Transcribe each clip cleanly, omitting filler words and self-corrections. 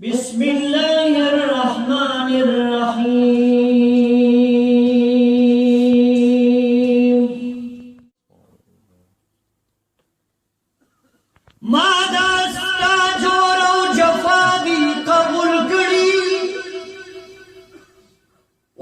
بسم الله الرحمن الرحيم ما داستا جور او جفا دی قبول کړي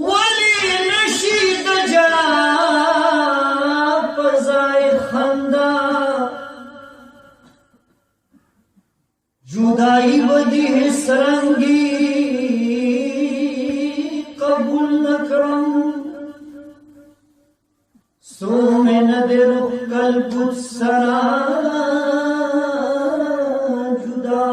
ولی نشید جڑا پزای خندا جدائی بدی سرنگی قبول نکرم سو میں ندر قلب سرا جدا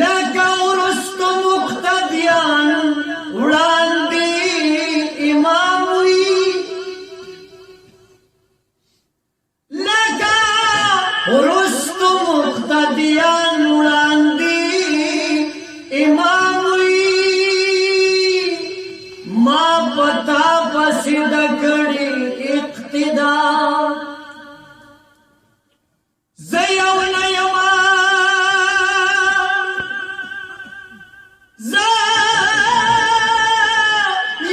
لکا ورست مقتدیان اڑان دی امام ہوئی ورست مقتدیان وړاندې امام وي ما پتا پسې د کړي اقتدا زه یو نه یما زه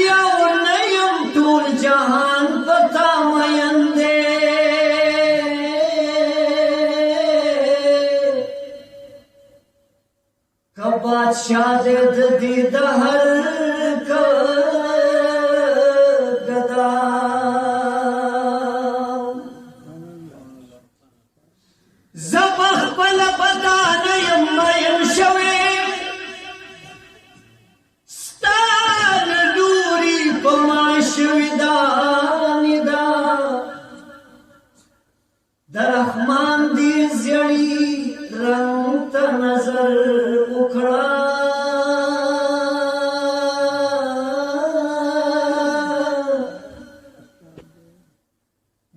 یو نه یم ټول جهان پتا مین دی بادشاہ دید دید ہر گدا زبخ بل بدان یم شوی ستان لوری پما شوی دانی دا در رحمان دی زیڑی رنگ تا نظر اکڑا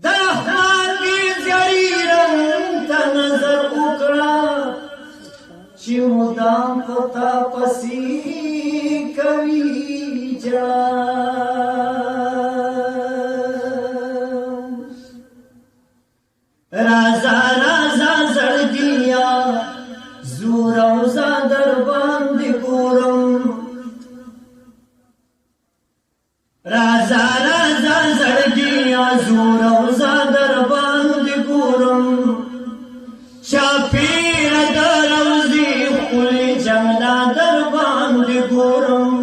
در رحمان دی زیڑی رنگ تا نظر اکڑا چی مدام پتا پسی کوي جا رازا رازا زړګیا زور او زادر باندې ګورم رازا رازا زړګیا زور او زادر باندې ګورم شافیر دروزی خپل جملا در باندې ګورم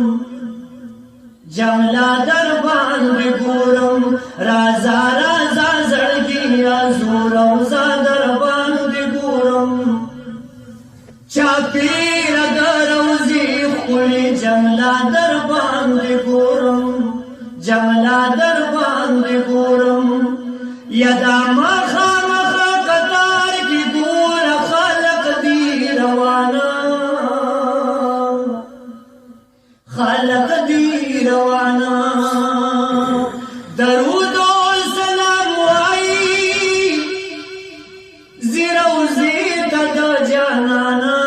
جملا در باندې ګورم رازا رازا زړګیا زور او زادر باندې ګورم چاپیر دروزی خولی جملا در باندې ګورم جملا در باندې ګورم یدا مخامخ قطار کی ګور خلق دی روانا خلق دی روانا درود و سلام وائی زیروزی تد جانانا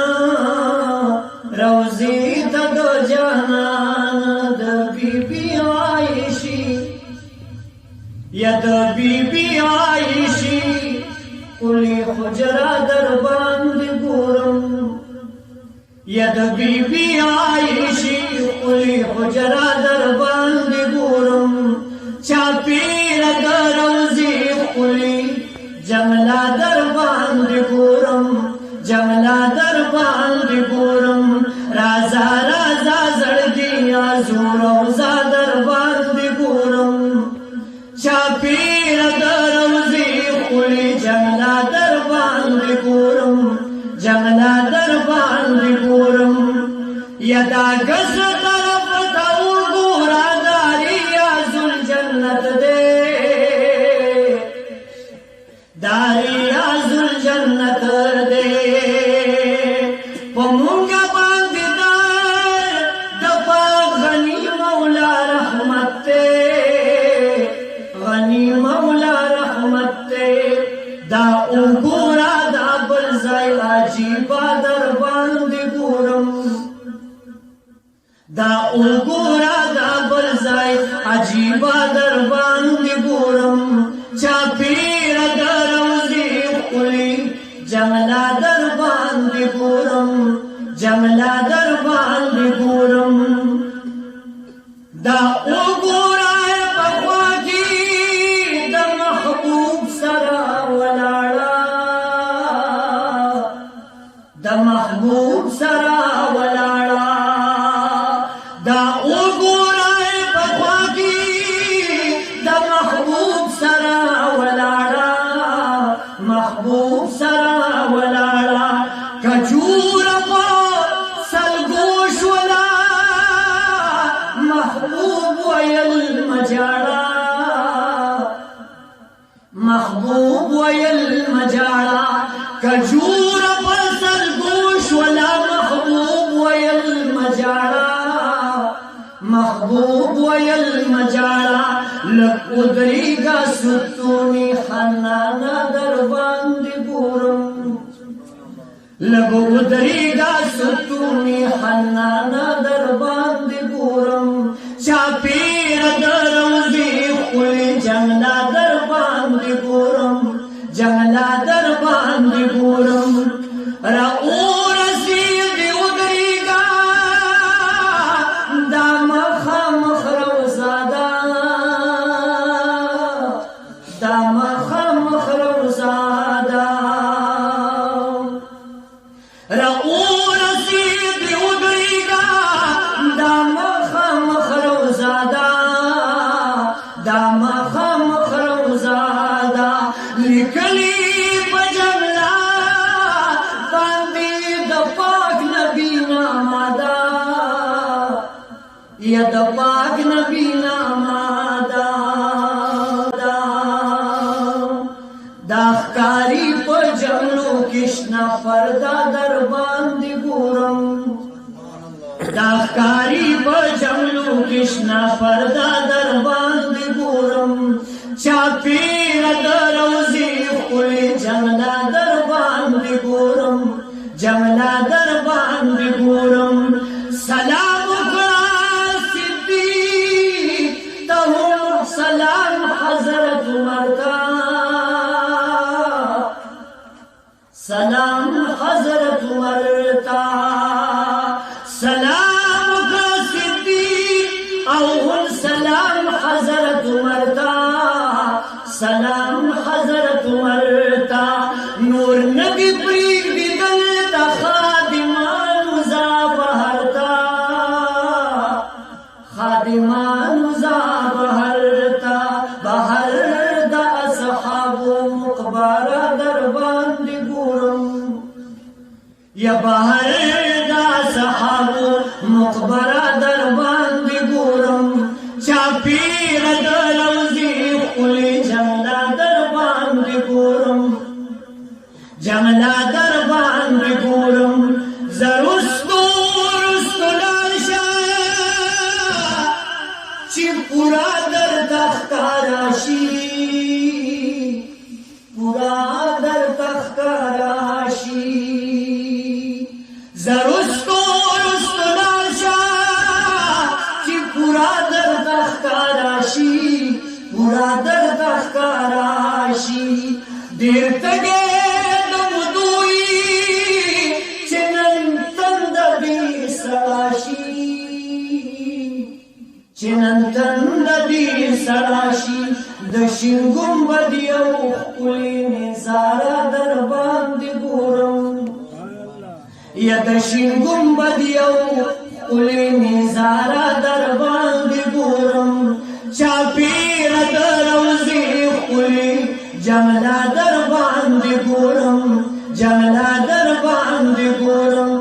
روزی تد جانانا د بی بی عائشی یا د بی بی عائشی کلی خجرہ در باندې ګورم یا د بی بی عائشی کلی خجرہ در باندې ګورم چاپیر د روزی کلی جملا در باندې ګورم جملا در باندې ګورم رازا رازا زړګیا زور او زادر باندې ګورم چاپیر د روزی خولي جملا در باندې ګورم جملا در باندې ګورم یدا غز طرف ته وګورا داریا ذل جنت دے داریا ذل جنت دے پمونگا باندې دار دپا غنی مولا رحمت تے غنی مولا رحمت تے دا وګورا دا بل ځای عجیبا در باندې ګورم دا وګورا دا بل ځای عجیبا در باندې ګورم چاپیر د روزي محبوب سرا ولاړه کجوره په سلګو شوله محبوب ویل مجاړه محبوب ویل مجاړه کجوره په سلګو شوله محبوب ویل مجاړه محبوب ویل مجاړه لک ودریږه ستوني حنانه در باندې ګورم لک ودریږه ستوني حنانه در باندې ګورم چاپېره د روضې ښکلې جنګله در باندې ګورم جنګله در باندې ګورم راورسېږي ودریږه دا مخامخ روضه ده دا مخامخ روضه ده راورسېږي ودریږه دا مخامخ روضه ده دا مخامخ روضه ده لیکلي په جنګله باندې د پاک نبي نامه ده یا د پاک نبي نامه ده دا ښکاري په جنګلو کې شنه پرده در باندې ګورم دا ښکاري په جنګلو کې شنه پرده در باندې ګورم چاپېره د روضې ښکلې جنګله در باندې ګورم جنګله در باندې ګورم سلام وکړه صدیق ته هم سلام حضرت عمر ته سلام حضرت عمر ته سلام وکړه صدیق او هم سلام حضرت عمر ته سلام حضرت عمر ته نور نبی پرېږدي دلته خادمانو ځه بهر ته خادمانو ځه بهر ته بهر د اصحابو مقبره در باندې ګورم یا بهر د اصحابو مقبره در باندې ګورم چاپېره د روضې ښکلې جنګله در باندې ګورم جنګله در باندې ګورم زه رستو رستو لاړ شه چې پوره درته ښکاره شي پوره درته ښکاره شي زه رستو رستو لاړ شه چې پوره درته ښکاره شي پوره درته ښکاره شي ډېر تږی د مودو یې چې نن تنده دې سړه شي چې نن تنده دې سړه شي د شین ګنبد یو ښکلې نظاره در باندې ګورم یا د شین ګنبد یو ښکلې نظاره در باندې ګورم چاپېره د روضې ښکلې جنګله در باندې ګورم جنګله در باندې ګورم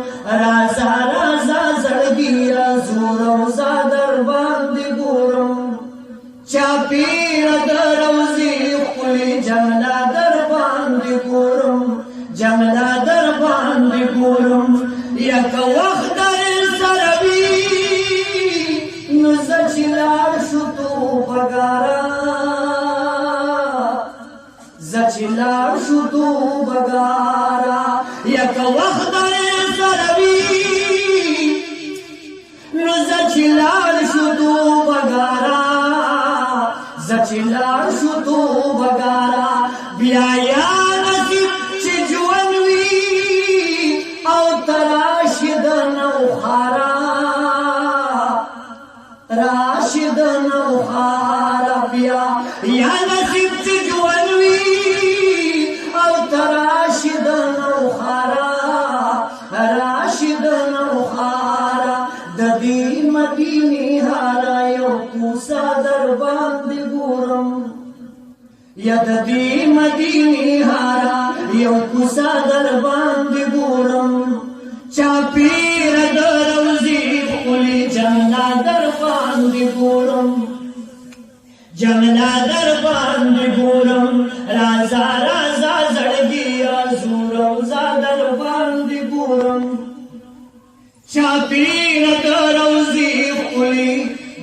راځه راځه زړګیه زو روضه در باندې ګورم چاپېره د روضې ښکلې جنګله در باندې ګورم جنګله در باندې ګورم یا که وخت در سره وي نو زه چې لاړ شو توبهګاره زه چې لاړ شو توبهګاره یا که وخت در سره وي نو زه چې لاړ شو توبهګاره زه چې لاړ شو توبهګاره بیا یا نصیب چې ژوند وي او ته راشي د نوخاره راشي د نوخاره بیا یا نصیب چې ژوند وي او ته راشي د نوخاره راشي د نوخاره د دې مدینې هاره یو کوڅه در باندې ګورم یا د دې مدینې هاره یو کوڅه در باندې ګورم چاپېره د روضې ښکلې جمله در باندې ګورم جمله در باندې ګورم رازه رازه زړګیه زو روضه در باندې ګورم چاپېره د روضې ښکلې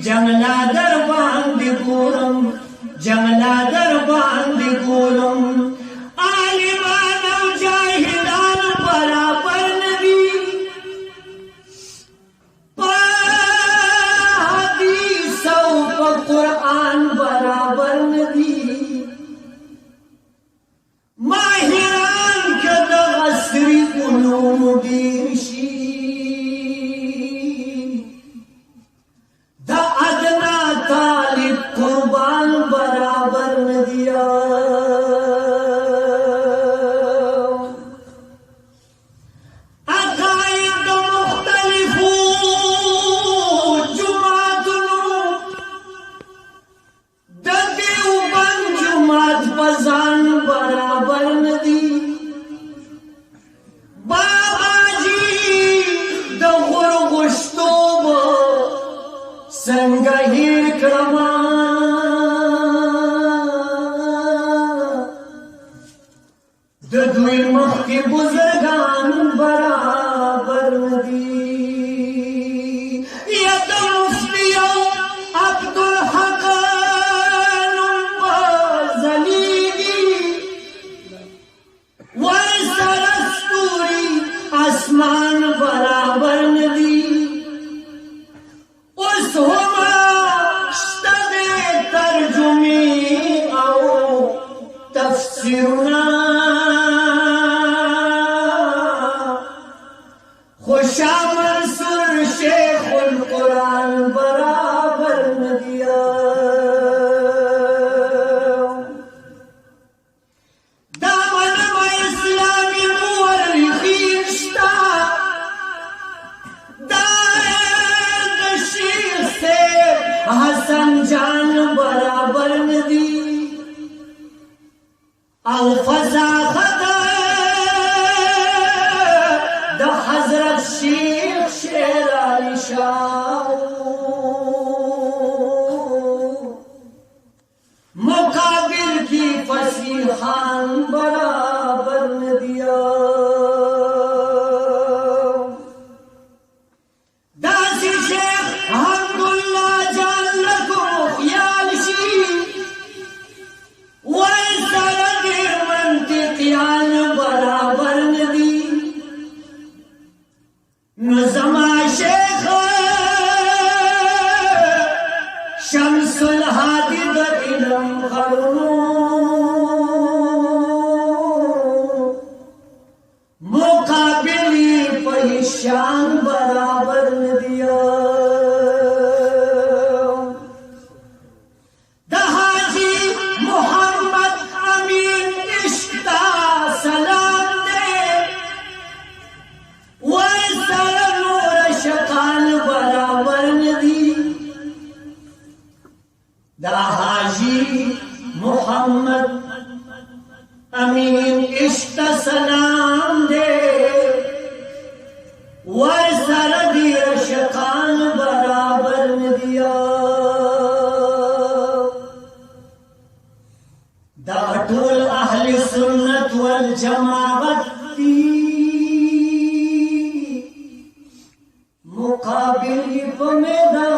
جمله در باندې ګورم جمله در باندې ګورم عالمان او جاهلان برابر ندي په حدیث او په قرآن برابر ندي ماهران که د عصري علومو ډېر شي څنګه هېر کړمه د دوی مخکې بزرګان برابر ندي یا د مفتي او عبدالحق نوم به ځلیږي ورسره ستوري اسمان برابر ندي اوس هما شته دې ترجمې او تفسیرونه خو شاه منصور شیخ القرآن برابر ندي دا منمه اسلامي مورخین شته حسن جان برابر ندي او فضاحت د حضرت شیخ شیر علی شاه مقابل کی فصیحان برابر ندي نو زما شیخ شمس الهادي د علم غرونو مقابلی په شان برابر ندي د حاجی محمد امین اشتا سلام دے ورسره نور شقان برابر ندي دا حاجی محمد امین اشتا سلام دے ورسره دیر شقان برابر ندي دا ټول اهل سنت والجماعت دي مقابل په میدان